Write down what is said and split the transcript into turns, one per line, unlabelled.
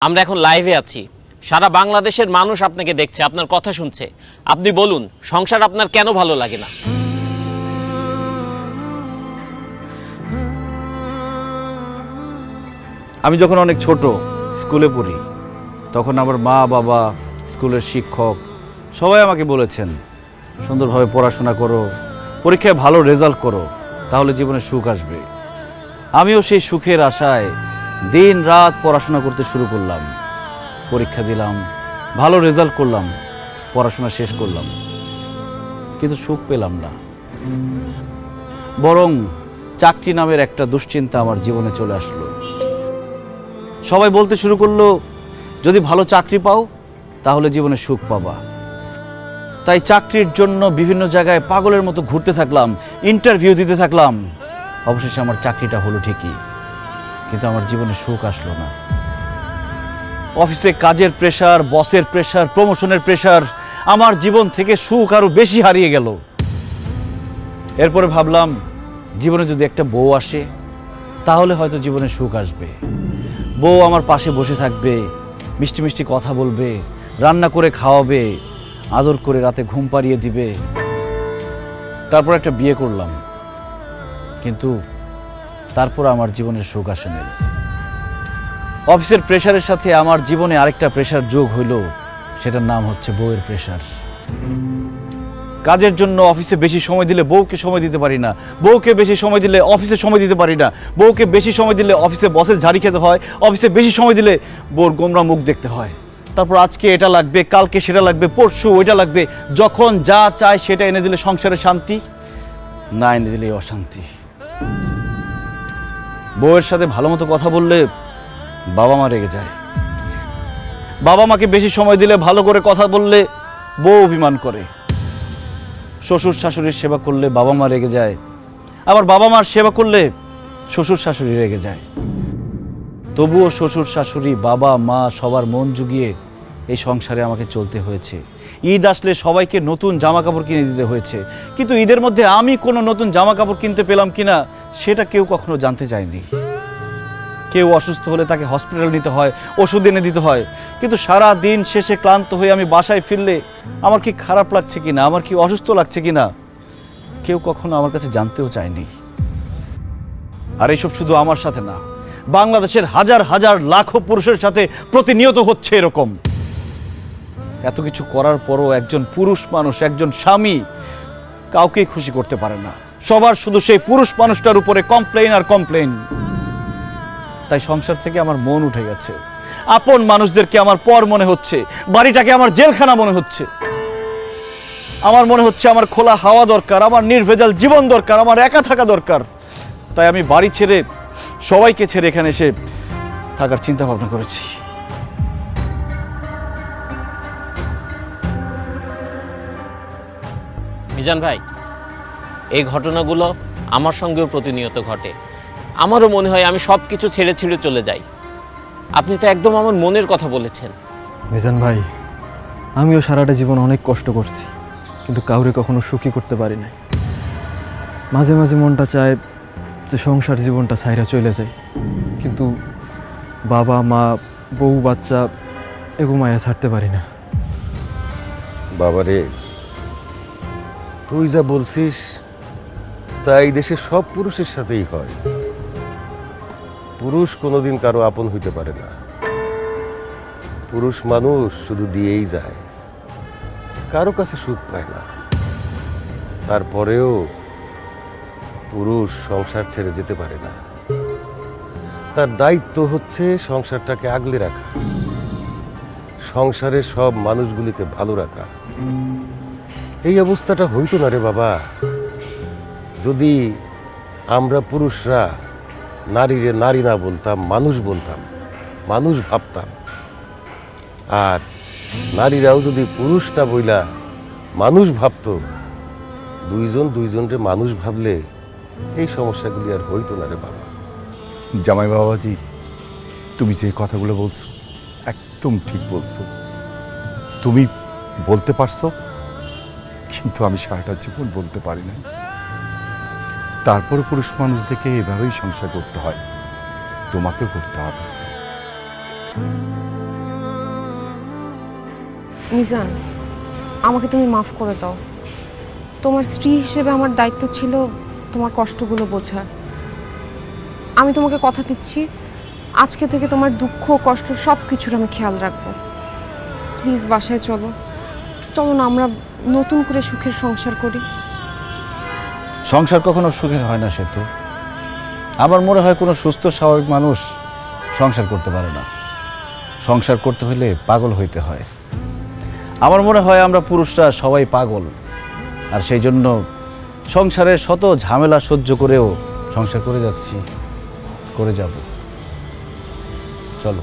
আমরা এখন লাইভে আছি, সারা বাংলাদেশের মানুষ আপনাকে দেখছে, আপনার কথা শুনছে। আপনি বলুন, সংসার আপনার কেন ভালো লাগে না?
আমি যখন অনেক ছোট স্কুলে পড়ি তখন আমার মা বাবা, স্কুলের শিক্ষক সবাই আমাকে বলেছেন সুন্দরভাবে পড়াশোনা করো, পরীক্ষায় ভালো রেজাল্ট করো, তাহলে জীবনে সুখ আসবে। আমিও সেই সুখের আশায় দিন রাত পড়াশোনা করতে শুরু করলাম। পরীক্ষা দিলাম, ভালো রেজাল্ট করলাম, পড়াশোনা শেষ করলাম, কিন্তু সুখ পেলাম না। বরং চাকরি নামের একটা দুশ্চিন্তা আমার জীবনে চলে আসলো। সবাই বলতে শুরু করলো, যদি ভালো চাকরি পাও তাহলে জীবনে সুখ পাবা। তাই চাকরির জন্য বিভিন্ন জায়গায় পাগলের মতো ঘুরতে থাকলাম, ইন্টারভিউ দিতে থাকলাম। অবশেষে আমার চাকরিটা হলো ঠিকই, কিন্তু আমার জীবনে সুখ আসলো না। অফিসে কাজের প্রেশার, বসের প্রেশার, প্রমোশনের প্রেশার, আমার জীবন থেকে সুখ আরো বেশি হারিয়ে গেল। এরপরে ভাবলাম, জীবনে যদি একটা বউ আসে তাহলে হয়তো জীবনে সুখ আসবে। বউ আমার পাশে বসে থাকবে, মিষ্টি মিষ্টি কথা বলবে, রান্না করে খাওয়াবে, আদর করে রাতে ঘুম পাড়িয়ে দিবে। তারপর একটা বিয়ে করলাম, কিন্তু তারপর আমার জীবনের সুখ আসেনি। অফিসের প্রেশারের সাথে আমার জীবনে আরেকটা প্রেশার যোগ হইল, সেটার নাম হচ্ছে বউয়ের প্রেশার। কাজের জন্য অফিসে বেশি সময় দিলে বউকে সময় দিতে পারি না, বউকে বেশি সময় দিলে অফিসে সময় দিতে পারি না, বউকে বেশি সময় দিলে অফিসে বসের ঝাড়ি খেতে হয়, অফিসে বেশি সময় দিলে বউর গোমরা মুখ দেখতে হয়। তারপর আজকে এটা লাগবে, কালকে সেটা লাগবে, পরশু ওইটা লাগবে। যখন যা চায় সেটা এনে দিলে সংসারে শান্তি, না এনে দিলে অশান্তি। বউয়ের সাথে ভালো মতো কথা বললে বাবা মা রেগে যায়, বাবা মাকে বেশি সময় দিলে, ভালো করে কথা বললে বউ অভিমান করে। শ্বশুর শাশুড়ির সেবা করলে বাবা মা রেগে যায়, আবার বাবা মার সেবা করলে শ্বশুর শাশুড়ি রেগে যায়। তবুও শ্বশুর শাশুড়ি, বাবা মা সবার মন জুগিয়ে এই সংসারে আমাকে চলতে হয়েছে। ঈদ আসলে সবাইকে নতুন জামা কাপড় কিনে দিতে হয়েছে, কিন্তু ঈদের মধ্যে আমি কোনো নতুন জামা কাপড় কিনতে পেলাম কিনা সেটা কেউ কখনো জানতে চায়নি। কেউ অসুস্থ হলে তাকে হসপিটাল নিতে হয়, ওষুধ এনে দিতে হয়, কিন্তু সারা দিন শেষে ক্লান্ত হয়ে আমি বাসায় ফিরলে আমার কি খারাপ লাগছে কিনা, আমার কি অসুস্থ লাগছে কিনা কেউ কখনো আমার কাছে জানতেও চায়নি। আর এইসব শুধু আমার সাথে না, বাংলাদেশের হাজার হাজার লাখো পুরুষের সাথে প্রতিনিয়ত হচ্ছে এরকম। এত কিছু করার পরও একজন পুরুষ মানুষ, একজন স্বামী কাউকেই খুশি করতে পারে না। সবার শুধু সেই পুরুষ মানুষটার উপরে কমপ্লেইন আর কমপ্লেইন। তাই সংসার থেকে আমার মন উঠে গেছে। আপন মানুষদেরকে আমার পর মনে হচ্ছে, বাড়িটাকে আমার জেলখানা মনে হচ্ছে। আমার মনে হচ্ছে আমার খোলা হাওয়া দরকার, আমার নির্ভেজাল জীবন দরকার, আমার একা থাকা দরকার। তাই আমি বাড়ি ছেড়ে, সবাইকে ছেড়ে এখানে এসে থাকার চিন্তা ভাবনা করেছি।
মিজান ভাই, এই ঘটনাগুলো আমার সঙ্গেও প্রতিনিয়ত ঘটে। আমারও মনে হয় আমি সব কিছু ছেড়ে ছেড়ে চলে যাই। আপনি তো একদম আমার মনের কথা বলেছেন।
মিজান ভাই, আমিও সারাটা জীবন অনেক কষ্ট করছি, কিন্তু কাউরে কখনো সুখী করতে পারি নাই। মাঝে মাঝে মনটা চায় যে সংসার জীবনটা ছাইরা চলে যায়, কিন্তু বাবা মা, বউ বাচ্চা এগো মায়া ছাড়তে পারি না।
বাবারে, তুই যা বলছিস তাই দেশের সব পুরুষের সাথেই হয়। পুরুষ কোনোদিন কারো আপন হইতে পারে না। পুরুষ মানুষ শুধু দিয়েই যায়, কারো কাছে সুখ পায় না। তারপরেও পুরুষ সংসার ছেড়ে যেতে পারে না। তার দায়িত্ব হচ্ছে সংসারটাকে আগলে রাখা, সংসারের সব মানুষগুলিকে ভালো রাখা। এই অবস্থাটা হইতো না রে বাবা, যদি আমরা পুরুষরা নারীরে নারী না বলতাম, মানুষ বলতাম, মানুষ ভাবতাম। আর নারীরাও যদি পুরুষ না বইলা মানুষ ভাবতো, দুইজন দুইজনরে মানুষ ভাবলে এই সমস্যাগুলি আর হইতো না রে বাবা।
জামাই বাবাজি, তুমি যে কথাগুলো বলছো একদম ঠিক বলছো। তুমি বলতে পারছো, কিন্তু আমি সারাটা জীবন বলতে পারি না। তারপর পুরুষ মানুষ দেখে এভাবেই সংসার করতে হয়, তোমাকেও করতে হবে।
মিজান, আমাকে তুমি মাফ করে দাও। তোমার স্ত্রী হিসেবে আমার দায়িত্ব ছিল তোমার কষ্টগুলো বোঝা। আমি তোমাকে কথা দিচ্ছি, আজকে থেকে তোমার দুঃখ কষ্ট সব কিছুর আমি খেয়াল রাখবো। প্লিজ বাসায় চলো, চলো না আমরা নতুন করে সুখের সংসার করি।
সংসার কখনো সুখের হয় না সেতু। আমার মনে হয় কোনো সুস্থ স্বাভাবিক মানুষ সংসার করতে পারে না। সংসার করতে হলে পাগল হইতে হয়। আমার মনে হয় আমরা পুরুষরা সবাই পাগল, আর সেই জন্য সংসারের শত ঝামেলা সহ্য করেও সংসার করে যাচ্ছি, করে যাব। চলো।